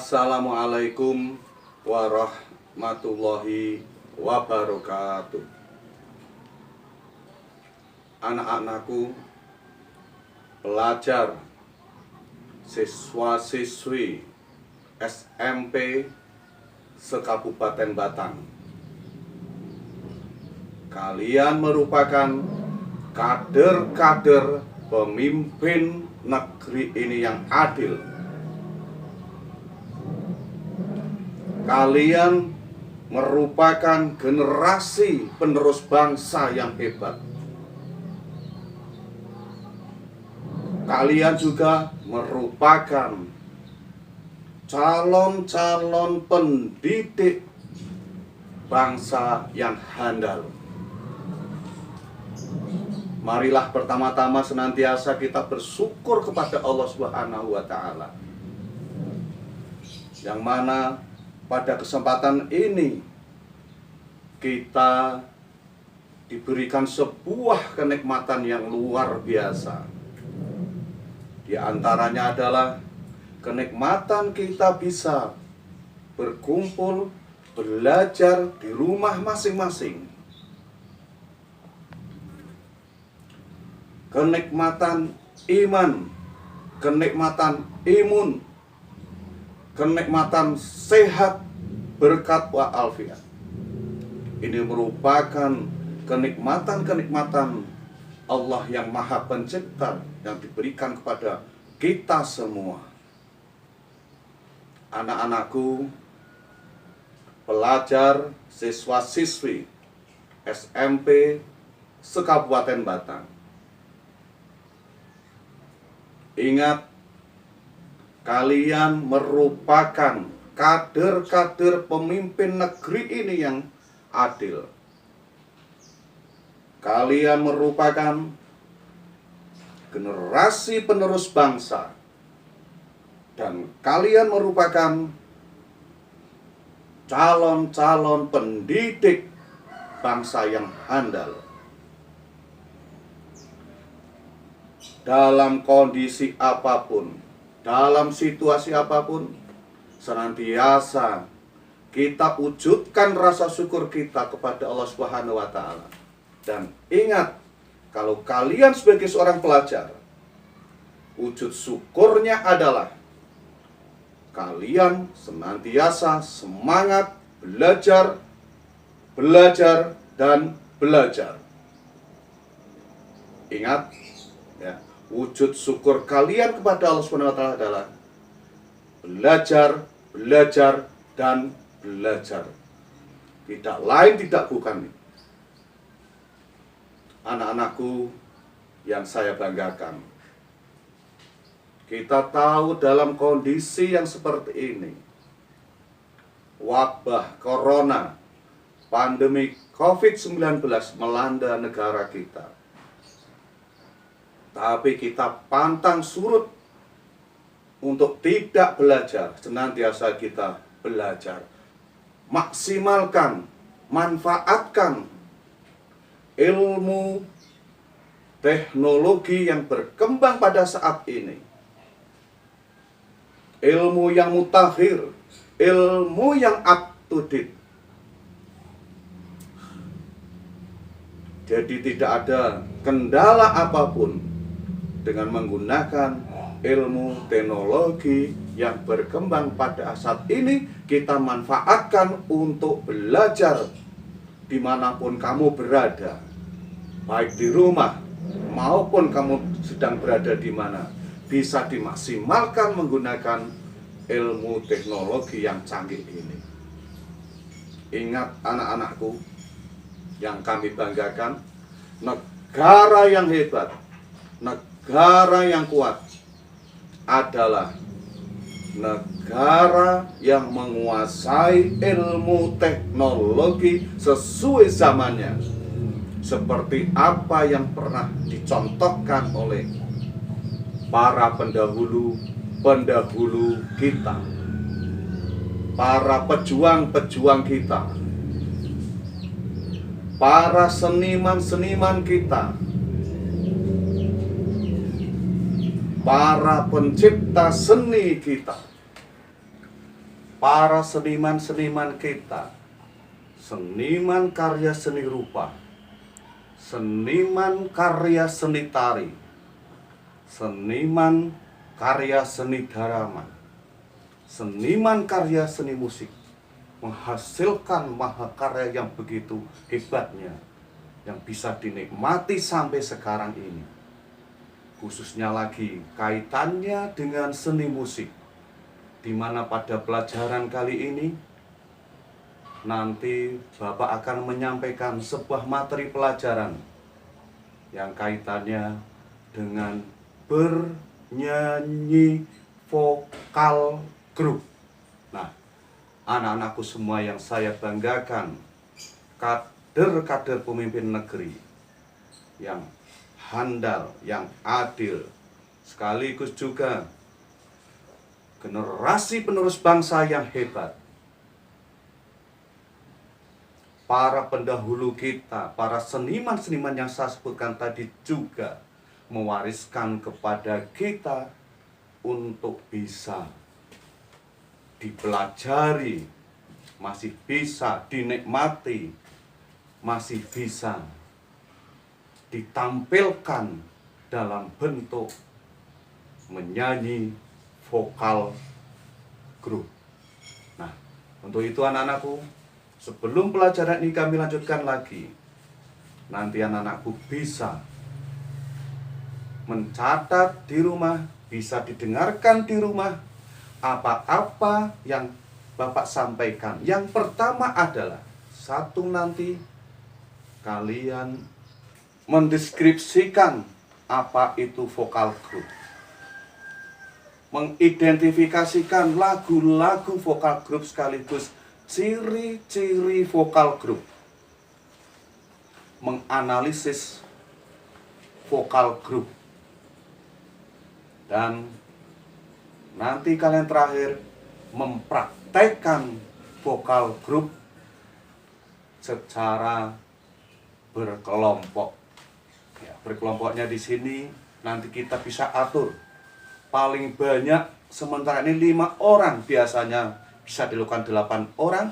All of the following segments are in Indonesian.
Assalamualaikum warahmatullahi wabarakatuh. Anak-anakku, pelajar, siswa-siswi SMP se-Kabupaten Batang, kalian merupakan kader-kader pemimpin negeri ini yang adil. Kalian merupakan generasi penerus bangsa yang hebat. Kalian juga merupakan calon-calon pendidik bangsa yang handal. Marilah pertama-tama senantiasa kita bersyukur kepada Allah Subhanahu wa Ta'ala, yang mana pada kesempatan ini kita diberikan sebuah kenikmatan yang luar biasa. Di antaranya adalah kenikmatan kita bisa berkumpul, belajar di rumah masing-masing. Kenikmatan iman, kenikmatan imun, kenikmatan sehat berkat wa'alfiat. Ini merupakan kenikmatan-kenikmatan Allah yang Maha Pencipta yang diberikan kepada kita semua. Anak-anakku, pelajar, siswa-siswi SMP se-Kabupaten Batang, ingat, kalian merupakan kader-kader pemimpin negeri ini yang adil. Kalian merupakan generasi penerus bangsa. Dan kalian merupakan calon-calon pendidik bangsa yang handal. Dalam kondisi apapun, dalam situasi apapun, senantiasa kita wujudkan rasa syukur kita kepada Allah Subhanahu wa Ta'ala. Dan ingat, kalau kalian sebagai seorang pelajar, wujud syukurnya adalah kalian senantiasa semangat belajar, belajar, dan belajar. Ingat, ya, wujud syukur kalian kepada Allah Subhanahu wa Ta'ala adalah belajar, belajar, dan belajar. Tidak lain, tidak bukan. Anak-anakku yang saya banggakan, kita tahu dalam kondisi yang seperti ini, wabah corona, pandemi COVID-19 melanda negara kita. Tapi kita pantang surut untuk tidak belajar, senantiasa kita belajar. Maksimalkan, manfaatkan ilmu teknologi yang berkembang pada saat ini. Ilmu yang mutakhir, ilmu yang up to date. Jadi tidak ada kendala apapun dengan menggunakan ilmu teknologi yang berkembang pada saat ini. Kita manfaatkan untuk belajar dimanapun kamu berada, baik di rumah maupun kamu sedang berada di mana, bisa dimaksimalkan menggunakan ilmu teknologi yang canggih ini. Ingat anak-anakku yang kami banggakan, negara yang hebat, negara yang kuat adalah negara yang menguasai ilmu teknologi sesuai zamannya, seperti apa yang pernah dicontohkan oleh para pendahulu kita, para pejuang-pejuang kita, para seniman-seniman kita, para pencipta seni kita. para seniman-seniman kita, seniman karya seni rupa, seniman karya seni tari, seniman karya seni drama, seniman karya seni musik, menghasilkan mahakarya yang begitu hebatnya, yang bisa dinikmati sampai sekarang ini. Khususnya lagi kaitannya dengan seni musik, di mana pada pelajaran kali ini nanti Bapak akan menyampaikan sebuah materi pelajaran yang kaitannya dengan bernyanyi vokal grup. Nah, anak-anakku semua yang saya banggakan, kader-kader pemimpin negeri yang handal, yang adil, sekaligus juga generasi penerus bangsa yang hebat. Para pendahulu kita, para seniman-seniman yang saya sebutkan tadi juga mewariskan kepada kita untuk bisa dipelajari, masih bisa dinikmati, masih bisa ditampilkan dalam bentuk menyanyi vokal grup. Nah, untuk itu anak-anakku, sebelum pelajaran ini kami lanjutkan lagi, nanti anak-anakku bisa mencatat di rumah, bisa didengarkan di rumah apa-apa yang Bapak sampaikan. Yang pertama adalah, satu, nanti kalian mendeskripsikan apa itu vokal grup, mengidentifikasikan lagu-lagu vokal grup sekaligus ciri-ciri vokal grup, menganalisis vokal grup, dan nanti kalian terakhir mempraktekkan vokal grup secara berkelompok. Ya, berkelompoknya di sini nanti kita bisa atur. Paling banyak sementara ini 5 orang, biasanya bisa dilakukan 8 orang.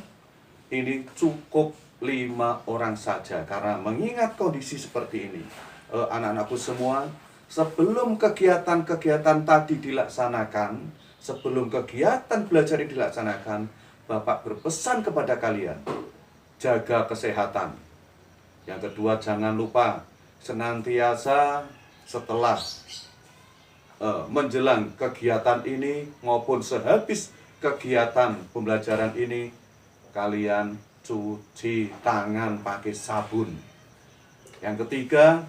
Ini cukup 5 orang saja, karena mengingat kondisi seperti ini. Anak-anakku semua, sebelum kegiatan-kegiatan tadi dilaksanakan, sebelum kegiatan belajar ini dilaksanakan, Bapak berpesan kepada kalian, jaga kesehatan. Yang kedua, jangan lupa senantiasa setelah menjelang kegiatan ini maupun sehabis kegiatan pembelajaran ini, kalian cuci tangan pakai sabun. Yang ketiga,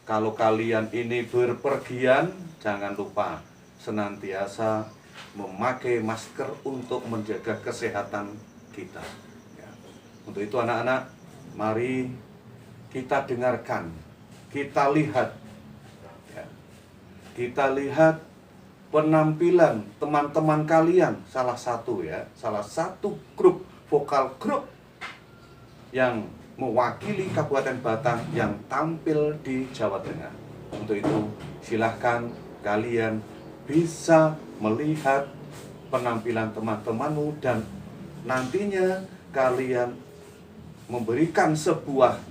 kalau kalian ini berpergian, jangan lupa senantiasa memakai masker untuk menjaga kesehatan kita. Ya. Untuk itu anak-anak, mari kita dengarkan, kita lihat, ya, kita lihat penampilan teman-teman kalian, salah satu grup vokal grup yang mewakili Kabupaten Batang yang tampil di Jawa Tengah. Untuk itu silahkan kalian bisa melihat penampilan teman-temanmu dan nantinya kalian memberikan sebuah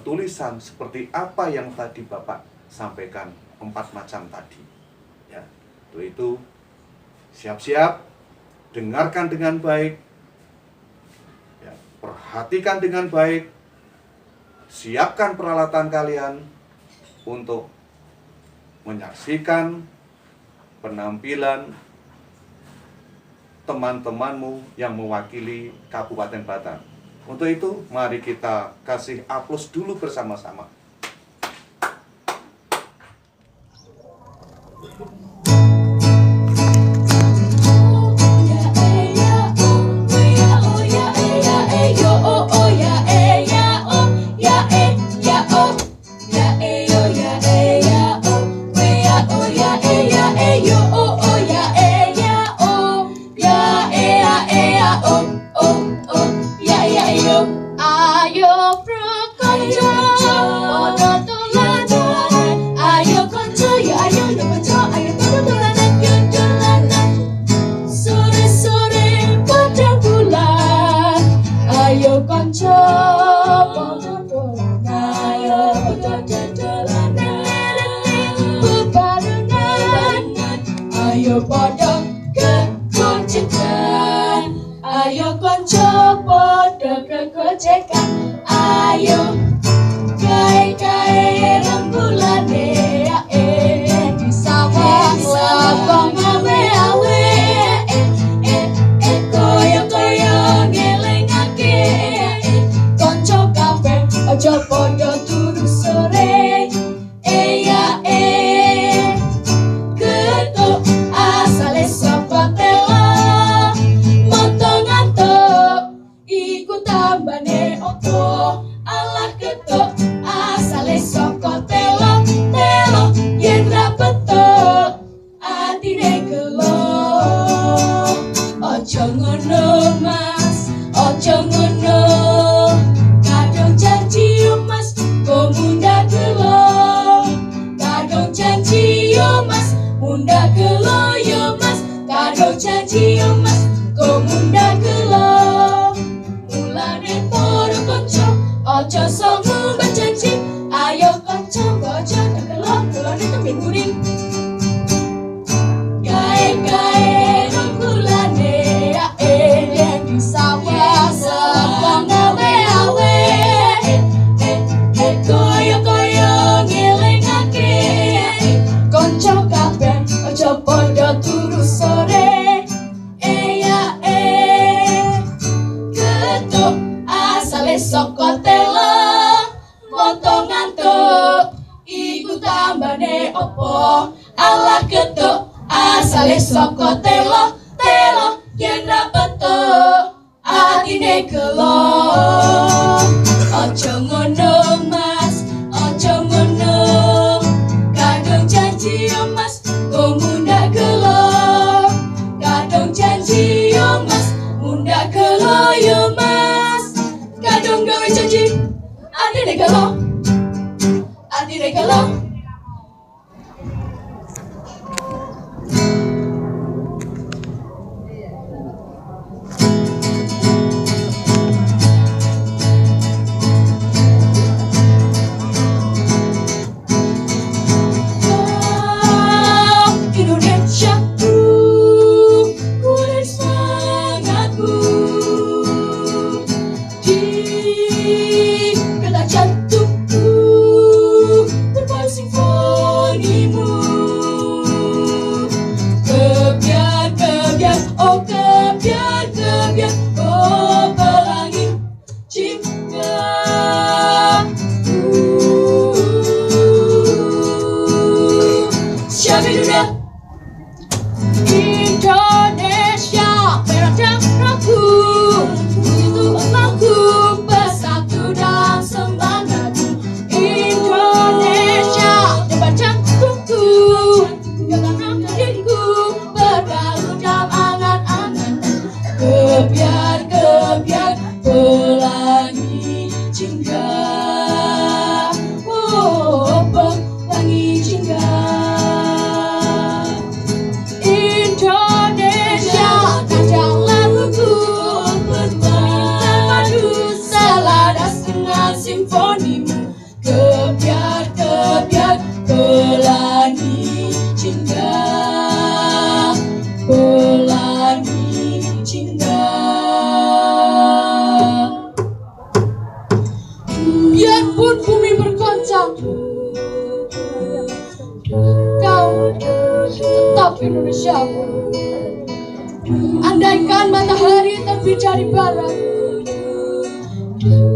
tulisan seperti apa yang tadi Bapak sampaikan, 4 macam tadi. Ya, untuk itu siap-siap, dengarkan dengan baik, ya, perhatikan dengan baik, siapkan peralatan kalian untuk menyaksikan penampilan teman-temanmu yang mewakili Kabupaten Batang. Untuk itu, mari kita kasih aplaus dulu bersama-sama. Ayo bro konco, podo tulanan. Ayo konco, ya ayo konco, ayo podo tulanan, yo dolanan. Sore sore kanca padha dolan ayo padha dolan bebarengan ayo padha kegojekan ayo kanca padha kegojekan ayo gawe-gawe rembulane di sawah labang awe-awe koyo-koyo ngelingake kanca kabeh aja padha turu sore ya ketuk asale saka tela moto-ngatuk iku tambane opo alah ketuk asale saka tela yen ra petuk atine gelo ojo ngono mas ojo ngono kadung janji yo mas kok munda gelo kadung janji yo mas munda gelo yo mas kadung janji yo mas kok munda gelo mulane para kanca ojo sok ngumbar janji ayo kanca ojo gelo gelone tembe kuning gawe-gawe rembulane di sawah sabang awe-awe koyo-koyo ngelingake kanca kabeh aja padha turu sore ya ketuk asale saka tela moto ngantuk iku tambane opo alah ketuk asale saka tela yen ra petuk atine gelo ojo ngono mas ojo ngono kadung janji yo mas kok munda gelo kadung janji yo mas munda gelo yo mas kadung gawe janji atine gelo Indonesiaku kulit semangatku di peta jantungku berpadu simfonimu kebiar oh kebiar oh pelangi cintaku siapa dunia Indonesia merah darahku itu aku bersatu dalam semangatku Indonesia depan jantungku dalam diriku berbalut dalam angan-angan kebiar pelangi cinta oh pelangi cinta Indonesia kadang laguku terpadu selaras dengan simfonimu kebiar pelangi cinta biarpun bumi bergoncang kau tetap Indonesiaku andaikan matahari terbit dari barat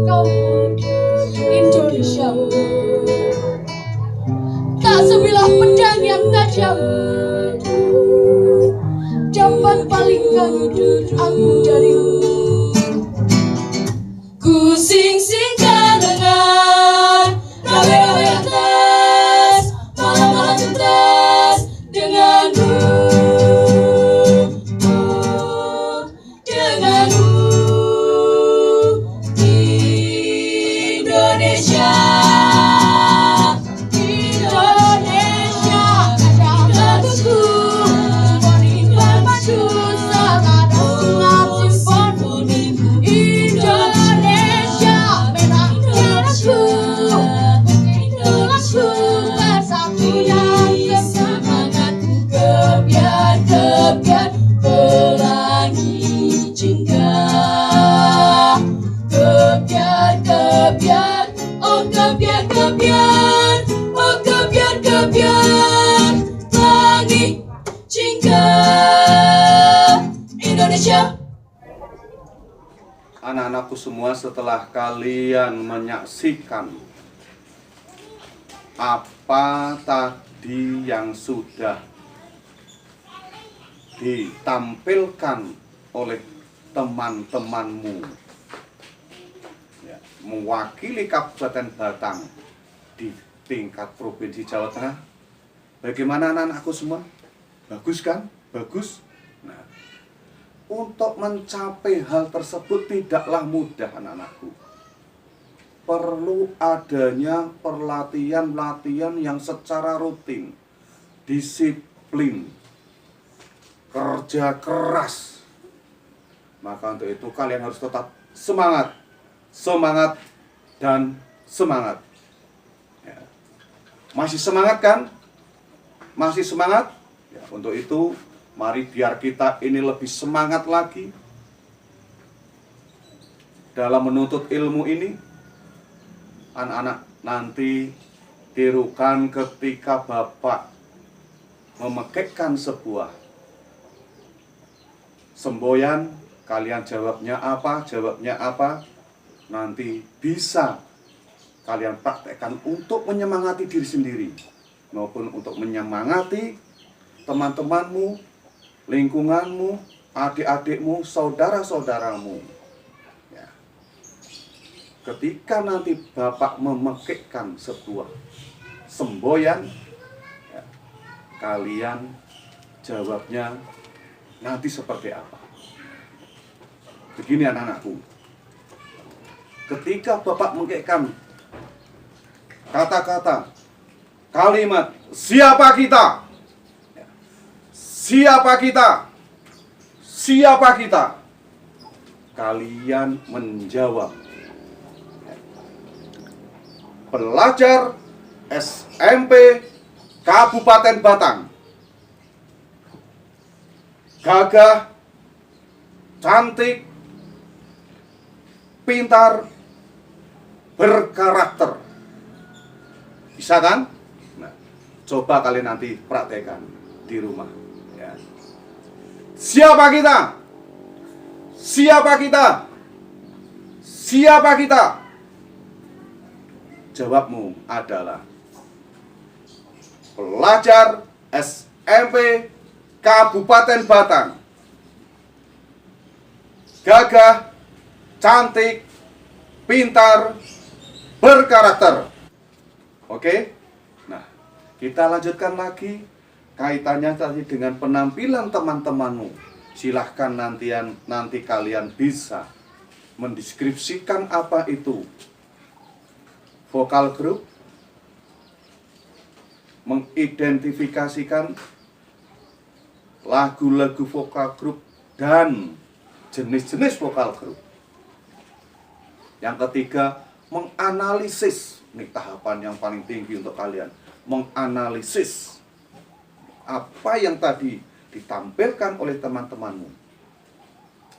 kau Indonesia tak sebilah pedang yang tajam dapat palingkan aku darimu ku sing-singkan dengan rawe-rawe atas malam-malam tuntas denganmu Indonesia laguku berpadu selaras dengan simfonimu Indonesia kebiar, oh kebiar langit jingga Indonesia. Anak-anakku semua, setelah kalian menyaksikan apa tadi yang sudah ditampilkan oleh teman-temanmu, ya, mewakili Kabupaten Batang di tingkat Provinsi Jawa Tengah, bagaimana anak-anakku semua? Bagus kan? Bagus. Nah, untuk mencapai hal tersebut tidaklah mudah, anak-anakku. Perlu adanya pelatihan-pelatihan yang secara rutin, disiplin, kerja keras. Maka untuk itu kalian harus tetap semangat, semangat, dan semangat. Ya. Masih semangat kan? Masih semangat? Ya, untuk itu mari biar kita ini lebih semangat lagi dalam menuntut ilmu ini. Anak-anak, nanti tirukan ketika Bapak memekikkan sebuah semboyan, kalian jawabnya apa, nanti bisa kalian praktekkan untuk menyemangati diri sendiri maupun untuk menyemangati teman-temanmu, lingkunganmu, adik-adikmu, saudara-saudaramu. Ya. Ketika nanti Bapak memekikkan sebuah semboyan, ya, kalian jawabnya nanti seperti apa. Begini anak-anakku, ketika Bapak memekikkan kata-kata, kalimat, siapa kita? Siapa kita? Siapa kita? Kalian menjawab, pelajar SMP Kabupaten Batang, gagah, cantik, pintar, berkarakter. Bisa kan? Nah, coba kalian nanti praktekkan di rumah. Ya. Siapa kita? Siapa kita? Siapa kita? Jawabmu adalah pelajar SMP Kabupaten Batang, gagah, cantik, pintar, berkarakter. Oke? Nah, kita lanjutkan lagi kaitannya tadi dengan penampilan teman-temanmu. Silahkan nanti kalian bisa mendeskripsikan apa itu vokal group, mengidentifikasikan lagu-lagu vokal group dan jenis-jenis vokal group. Yang ketiga, menganalisis. Ini tahapan yang paling tinggi untuk kalian. Menganalisis apa yang tadi ditampilkan oleh teman-temanmu.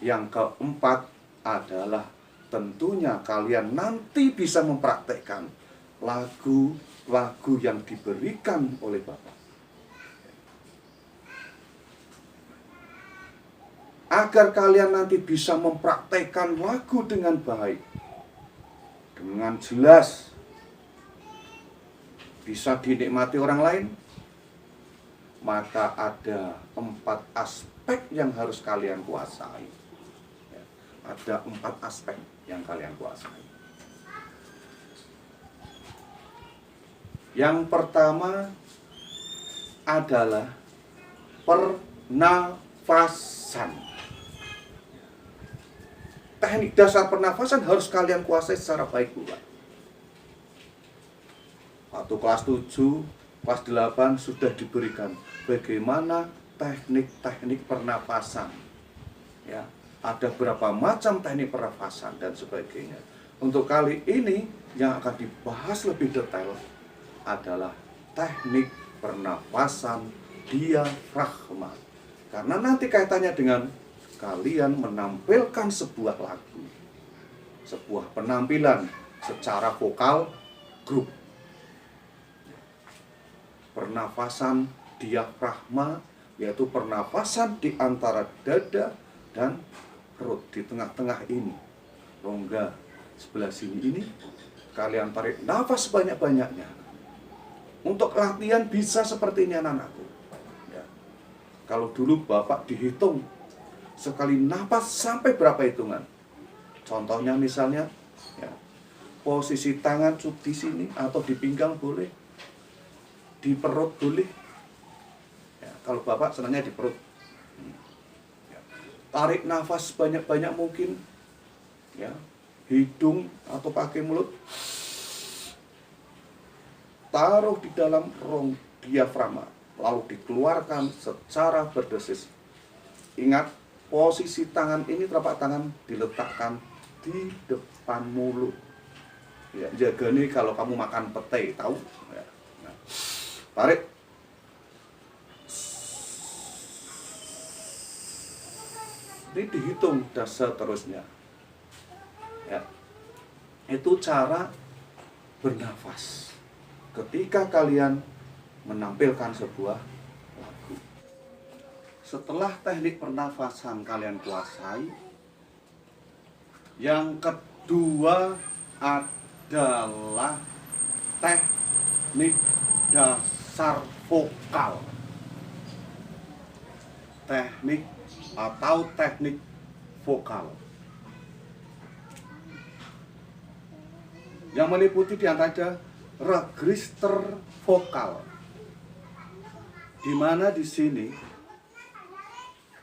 Yang keempat adalah tentunya kalian nanti bisa mempraktekkan lagu-lagu yang diberikan oleh Bapak. Agar kalian nanti bisa mempraktekkan lagu dengan baik, dengan jelas, bisa dinikmati orang lain, maka ada 4 aspek yang harus kalian kuasai. Ya, ada 4 aspek yang kalian kuasai. Yang pertama adalah pernafasan. Teknik dasar pernafasan harus kalian kuasai secara baik pula. Waktu kelas 7, kelas 8 sudah diberikan bagaimana teknik-teknik pernafasan. Ya, ada berapa macam teknik pernafasan dan sebagainya. Untuk kali ini yang akan dibahas lebih detail adalah teknik pernafasan diafragma. Karena nanti kaitannya dengan kalian menampilkan sebuah lagu, sebuah penampilan secara vokal grup. pernafasan diafragma, yaitu pernafasan di antara dada dan perut. Di tengah-tengah ini, rongga sebelah sini ini, kalian tarik nafas sebanyak-banyaknya. Untuk latihan bisa seperti ini anak-anakku. Ya. Kalau dulu Bapak dihitung sekali nafas sampai berapa hitungan. Contohnya misalnya, ya, posisi tangan di sini atau di pinggang boleh, di perut boleh. Ya, kalau Bapak senangnya di perut. Ya. Tarik nafas banyak-banyak mungkin, ya, hidung atau pakai mulut. Taruh di dalam rong diafragma, lalu dikeluarkan secara berdesis. Ingat, posisi tangan ini, telapak tangan diletakkan di depan mulut. Ya, jaga nih kalau kamu makan pete, tahu? Ya. Nah, tarik. Ini dihitung dan seterusnya. Ya. Itu cara bernafas ketika kalian menampilkan sebuah lagu. Setelah teknik pernafasan kalian kuasai, yang kedua adalah teknik dasar vokal. Teknik atau teknik vokal yang meliputi di antara register vokal, di mana di sini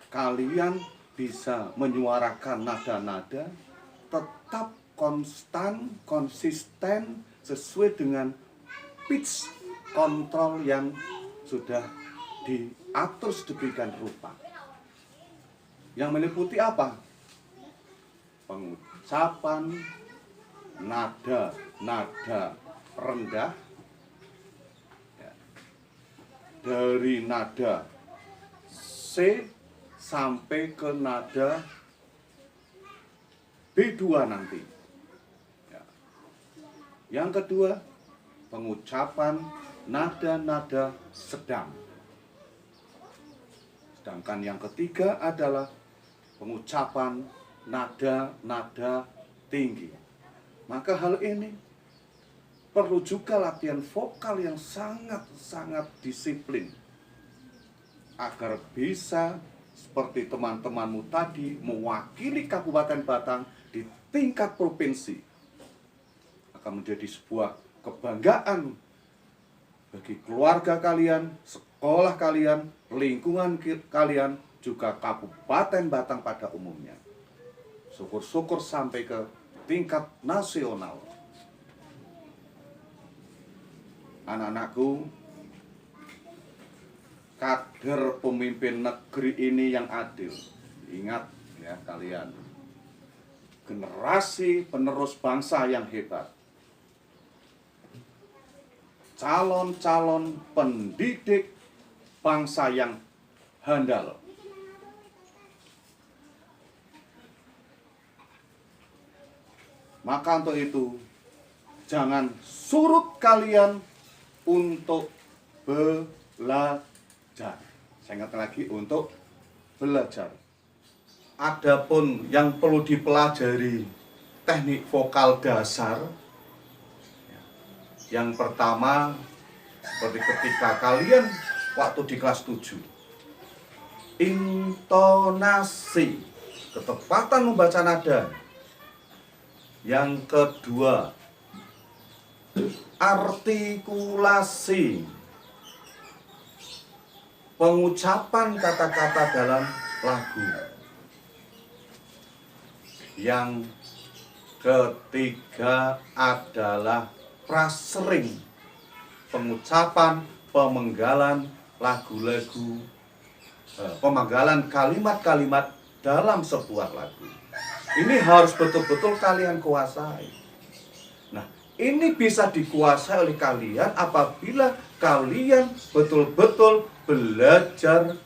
kalian bisa menyuarakan nada-nada tetap konsisten sesuai dengan pitch kontrol yang sudah diatur sedemikian rupa. Yang meliputi apa? Pengucapan nada-nada rendah, ya, dari nada C sampai ke nada B2 nanti. Ya. Yang kedua, pengucapan nada-nada sedang. Sedangkan yang ketiga adalah pengucapan nada-nada tinggi. Maka hal ini perlu juga latihan vokal yang sangat-sangat disiplin agar bisa seperti teman-temanmu tadi mewakili Kabupaten Batang di tingkat provinsi. Akan menjadi sebuah kebanggaan bagi keluarga kalian, sekolah kalian, lingkungan kalian, juga Kabupaten Batang pada umumnya. Syukur-syukur sampai ke tingkat nasional. Anak-anakku, kader pemimpin negeri ini yang adil. Ingat ya kalian, generasi penerus bangsa yang hebat, calon-calon pendidik bangsa yang handal. Maka untuk itu, jangan surut kalian untuk belajar. Saya ingat lagi, untuk belajar. Adapun yang perlu dipelajari teknik vokal dasar, yang pertama seperti ketika kalian waktu di kelas 7, intonasi, ketepatan membaca nada. Yang kedua, artikulasi, pengucapan kata-kata dalam lagu. Yang ketiga adalah prasering, pengucapan, pemenggalan lagu-lagu, pemenggalan kalimat-kalimat dalam sebuah lagu. Ini harus betul-betul kalian kuasai. Nah, ini bisa dikuasai oleh kalian apabila kalian betul-betul belajar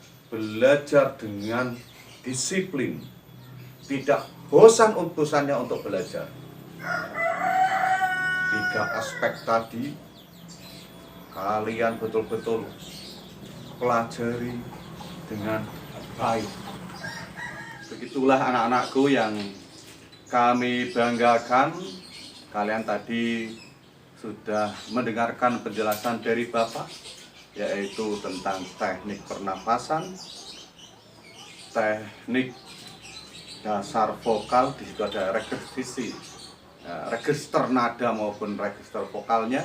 dengan disiplin. Tidak bosan-bosannya untuk belajar. 3 aspek tadi kalian betul-betul pelajari dengan baik. Begitulah anak-anakku yang kami banggakan. Kalian tadi sudah mendengarkan penjelasan dari Bapak, yaitu tentang teknik pernapasan, teknik dasar vokal. Di situ ada register nada maupun register vokalnya.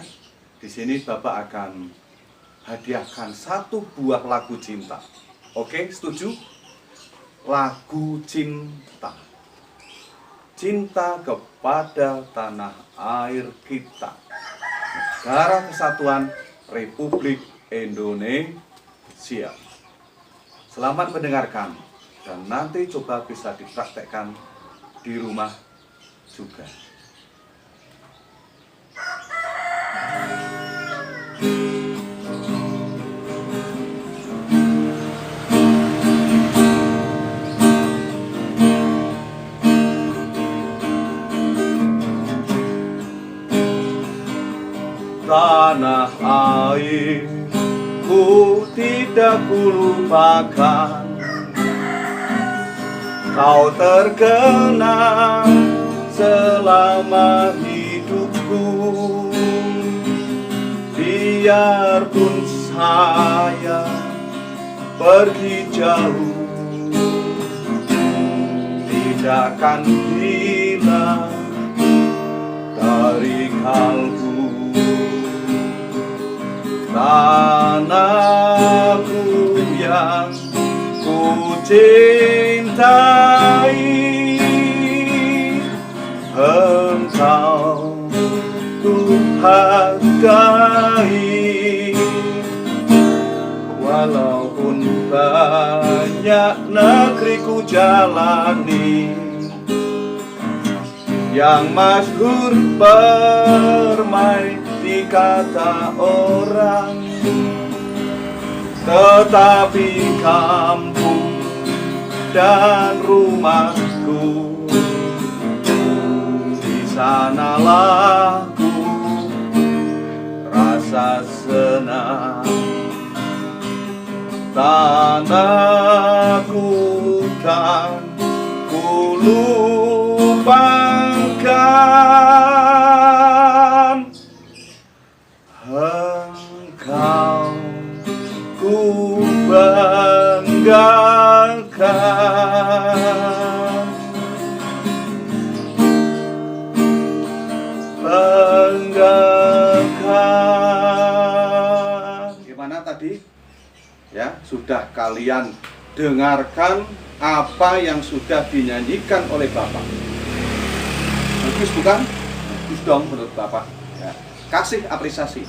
Di sini Bapak akan hadiahkan 1 buah lagu cinta. Oke, setuju? Lagu cinta. Cinta kepada tanah air kita, Negara Kesatuan Republik Indonesia. Selamat mendengarkan, dan nanti coba bisa dipraktekkan di rumah juga. Tanah airku tidak kulupakan, kau terkenang selama hidupku. Biarpun saya pergi jauh, tidak akan hilang dari kalbu. Tanahku yang ku cintai, engkau ku hargai. Walaupun banyak negeri ku jalani, yang masyhur bermain di kata orang, tetapi kampung dan rumahku, di sanalah ku rasa senang. Tanahku kan ku lupakan, engkau ku banggakan. Gimana tadi? Ya, sudah kalian dengarkan apa yang sudah dinyanyikan oleh Bapak. Bagus bukan? Bagus dong menurut Bapak. Ya. Kasih apresiasi.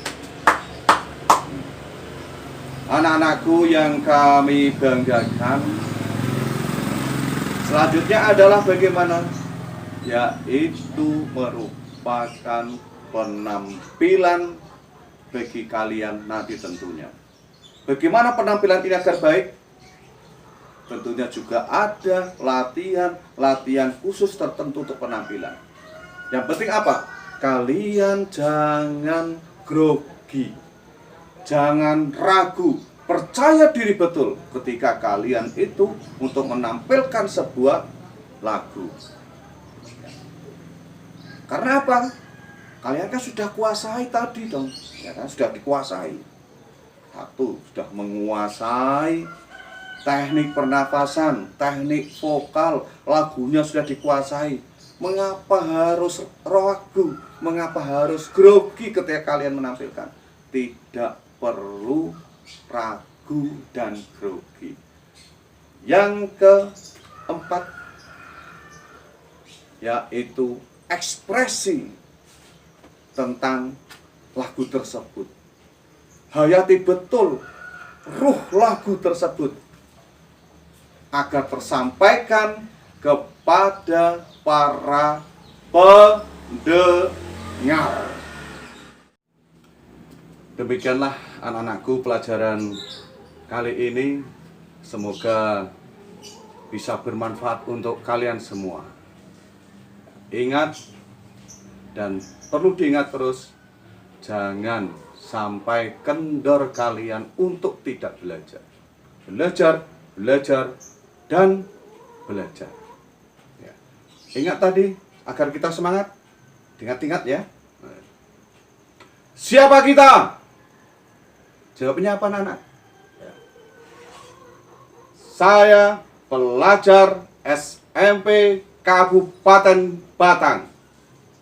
Anak-anakku yang kami banggakan, selanjutnya adalah bagaimana? Yaitu merupakan penampilan bagi kalian nanti tentunya. Bagaimana penampilan ini agar baik? Tentunya juga ada latihan khusus tertentu untuk penampilan. Yang penting apa? Kalian jangan grogi, jangan ragu, percaya diri betul ketika kalian itu untuk menampilkan sebuah lagu. Karena apa? Kalian kan sudah kuasai tadi dong, ya kan? Sudah dikuasai. Satu, sudah menguasai teknik pernafasan, teknik vokal, lagunya sudah dikuasai. Mengapa harus ragu? Mengapa harus grogi ketika kalian menampilkan? Tidak perlu ragu dan grogi. Yang keempat, yaitu ekspresi tentang lagu tersebut. Hayati betul ruh lagu tersebut agar tersampaikan kepada para pendengar. Demikianlah anak-anakku pelajaran kali ini. Semoga bisa bermanfaat untuk kalian semua. Ingat dan perlu diingat terus jangan sampai kendor kalian untuk tidak belajar. Belajar, belajar, dan belajar. Ya. Ingat tadi, agar kita semangat. Ingat-ingat ya. Siapa kita? Jawabnya apa, anak-anak? Ya. Saya pelajar SMP Kabupaten Batang.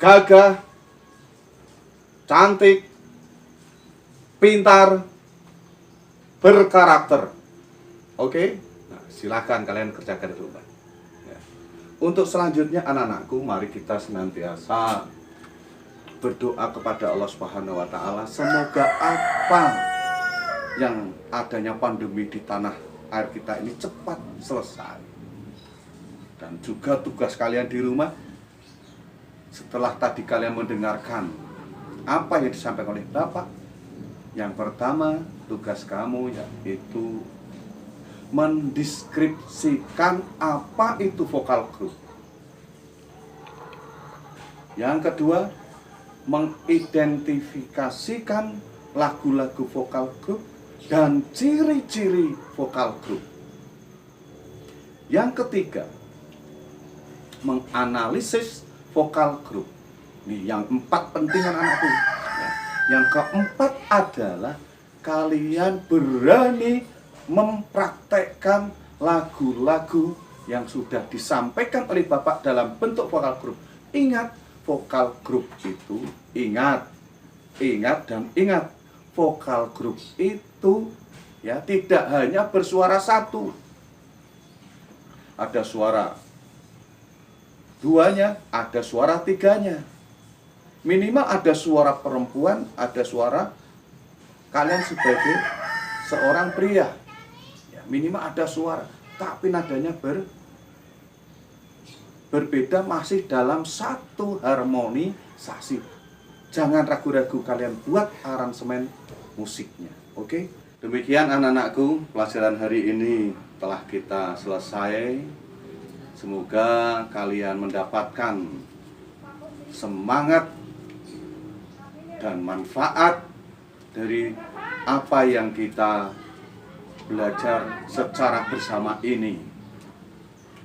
Gagah, cantik, pintar, berkarakter. Oke? Nah, silakan kalian kerjakan di rumah. Ya. Untuk selanjutnya anak-anakku, mari kita senantiasa berdoa kepada Allah Subhanahu wa taala, semoga apa yang adanya pandemi di tanah air kita ini cepat selesai. Dan juga tugas kalian di rumah, setelah tadi kalian mendengarkan apa yang disampaikan oleh Bapak, yang pertama tugas kamu yaitu mendeskripsikan apa itu vokal group. Yang kedua, mengidentifikasikan lagu-lagu vokal group dan ciri-ciri vokal group. Yang ketiga, menganalisis vokal group. Ini yang 4 penting anak-anakku. Ya. Yang keempat adalah kalian berani mempraktekkan lagu-lagu yang sudah disampaikan oleh Bapak dalam bentuk vokal group. Ingat, vokal group itu, ingat dan ingat, vokal group itu ya tidak hanya bersuara satu. Ada suara duanya, ada suara tiganya. Minimal ada suara perempuan, ada suara kalian sebagai seorang pria. Ya, minimal ada suara, tapi nadanya berbeda, masih dalam satu harmonisasi. Jangan ragu-ragu kalian buat aransemen musiknya. Oke? Demikian anak-anakku, pelajaran hari ini telah kita selesai. Semoga kalian mendapatkan semangat dan manfaat dari apa yang kita belajar secara bersama ini.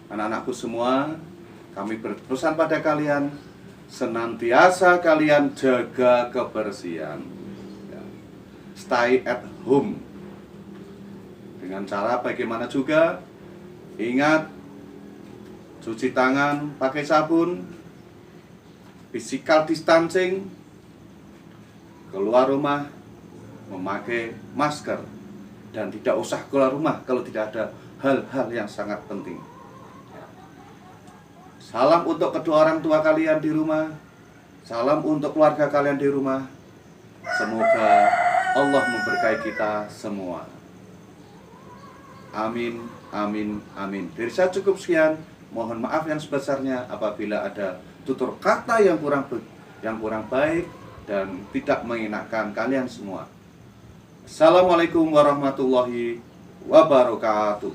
Anak-anakku semua, kami berpesan pada kalian, senantiasa kalian jaga kebersihan. Stay at home. Dengan cara bagaimana juga, ingat, cuci tangan pakai sabun, physical distancing, keluar rumah memakai masker, dan tidak usah keluar rumah kalau tidak ada hal-hal yang sangat penting. Salam untuk kedua orang tua kalian di rumah, salam untuk keluarga kalian di rumah. Semoga Allah memberkahi kita semua. Amin, amin, amin. Dari saya cukup sekian. Mohon maaf yang sebesarnya apabila ada tutur kata yang kurang baik dan tidak mengenakan kalian semua. Assalamualaikum warahmatullahi wabarakatuh.